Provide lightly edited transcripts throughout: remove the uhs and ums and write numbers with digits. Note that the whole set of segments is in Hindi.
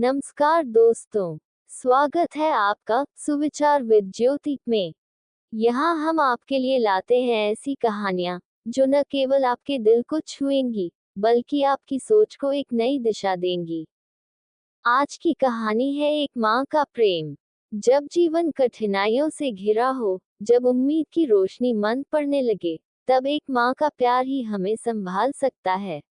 नमस्कार दोस्तों, स्वागत है आपका सुविचार विद ज्योति में। यहाँ हम आपके लिए लाते हैं ऐसी कहानियाँ जो न केवल आपके दिल को छुएंगी बल्कि आपकी सोच को एक नई दिशा देंगी। आज की कहानी है एक माँ का प्रेम। जब जीवन कठिनाइयों से घिरा हो, जब उम्मीद की रोशनी मंद पड़ने लगे, तब एक माँ का प्यार ही हमें संभाल सकता है।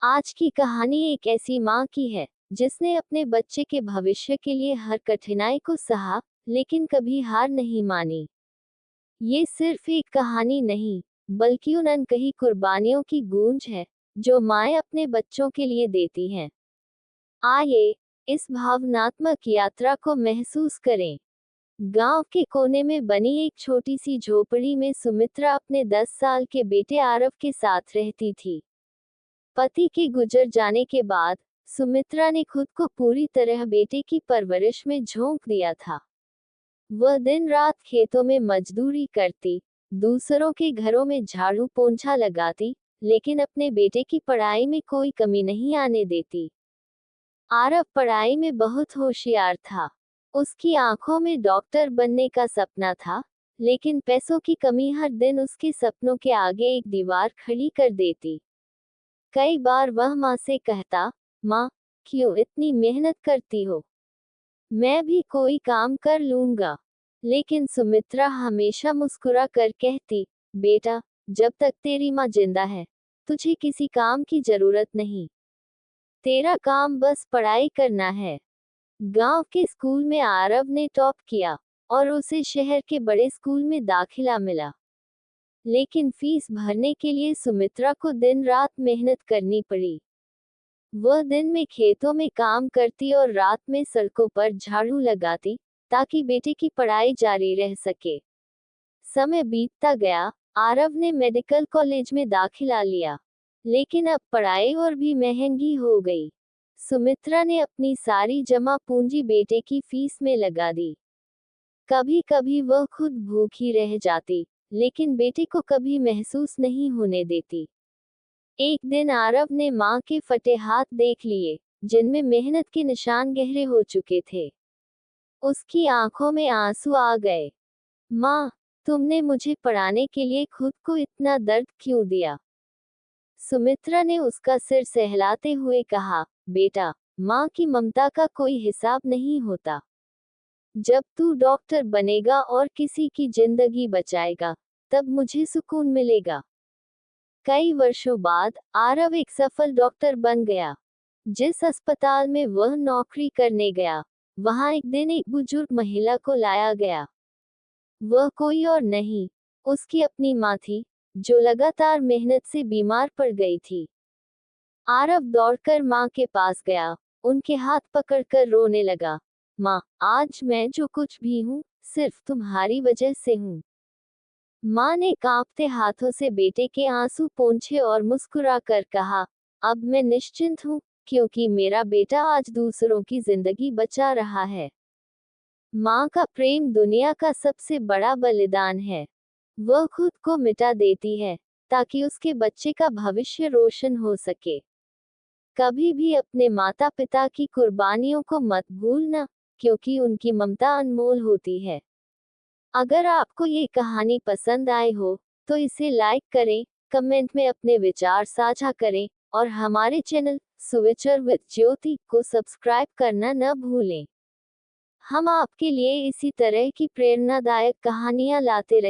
आज की कहानी एक ऐसी माँ की है जिसने अपने बच्चे के भविष्य के लिए हर कठिनाई को सहा, लेकिन कभी हार नहीं मानी। ये सिर्फ एक कहानी नहीं, बल्कि उन अनकही कुर्बानियों की गूंज है जो माएं अपने बच्चों के लिए देती हैं। आइए इस भावनात्मक यात्रा को महसूस करें। गांव के कोने में बनी एक छोटी सी झोपड़ी में सुमित्रा अपने 10 साल के बेटे आरव के साथ रहती थी। पति के गुजर जाने के बाद सुमित्रा ने खुद को पूरी तरह बेटे की परवरिश में झोंक दिया था। वह दिन रात खेतों में मजदूरी करती, दूसरों के घरों में झाड़ू पोंछा लगाती, लेकिन अपने बेटे की पढ़ाई में कोई कमी नहीं आने देती। आरव पढ़ाई में बहुत होशियार था। उसकी आंखों में डॉक्टर बनने का सपना था, लेकिन पैसों की कमी हर दिन उसके सपनों के आगे एक दीवार खड़ी कर देती। कई बार वह माँ से कहता, माँ, क्यों इतनी मेहनत करती हो? मैं भी कोई काम कर लूंगा। लेकिन सुमित्रा हमेशा मुस्कुरा कर कहती, बेटा, जब तक तेरी माँ जिंदा है, तुझे किसी काम की जरूरत नहीं। तेरा काम बस पढ़ाई करना है। गांव के स्कूल में आरव ने टॉप किया और उसे शहर के बड़े स्कूल में दाखिला मिला। लेकिन फीस भरने के लिए सुमित्रा को दिन रात मेहनत करनी पड़ी। वह दिन में खेतों में काम करती और रात में सड़कों पर झाड़ू लगाती, ताकि बेटे की पढ़ाई जारी रह सके। समय बीतता गया, आरव ने मेडिकल कॉलेज में दाखिला लिया, लेकिन अब पढ़ाई और भी महंगी हो गई। सुमित्रा ने अपनी सारी जमा पूंजी बेटे की फीस में लगा दी। कभी कभी वह खुद भूखी रह जाती, लेकिन बेटे को कभी महसूस नहीं होने देती। एक दिन आरव ने माँ के फटे हाथ देख लिए, जिनमें मेहनत के निशान गहरे हो चुके थे। उसकी आंखों में आंसू आ गए। माँ, तुमने मुझे पढ़ाने के लिए खुद को इतना दर्द क्यों दिया? सुमित्रा ने उसका सिर सहलाते हुए कहा, बेटा, माँ की ममता का कोई हिसाब नहीं होता। जब तू डॉक्टर बनेगा और किसी की जिंदगी बचाएगा, तब मुझे सुकून मिलेगा। कई वर्षों बाद आरव एक सफल डॉक्टर बन गया। जिस अस्पताल में वह नौकरी करने गया, वहां एक दिन एक बुजुर्ग महिला को लाया गया। वह कोई और नहीं, उसकी अपनी माँ थी, जो लगातार मेहनत से बीमार पड़ गई थी। आरव दौड़कर माँ के पास गया, उनके हाथ पकड़कर रोने लगा। माँ, आज मैं जो कुछ भी हूँ, सिर्फ तुम्हारी वजह से हूँ। माँ ने कांपते हाथों से बेटे के आंसू पोंछे और मुस्कुरा कर कहा, अब मैं निश्चिंत हूँ, क्योंकि मेरा बेटा आज दूसरों की जिंदगी बचा रहा है। माँ का प्रेम दुनिया का सबसे बड़ा बलिदान है। वह खुद को मिटा देती है, ताकि उसके बच्चे का भविष्य रोशन हो सके। कभी भी अपने माता पिता की कुर्बानियों को मत भूलना, क्योंकि उनकी ममता अनमोल होती है। अगर आपको ये कहानी पसंद आई हो, तो इसे लाइक करें, कमेंट में अपने विचार साझा करें, और हमारे चैनल सुविचार विद ज्योति को सब्सक्राइब करना न भूलें। हम आपके लिए इसी तरह की प्रेरणादायक कहानियाँ लाते रहेंगे।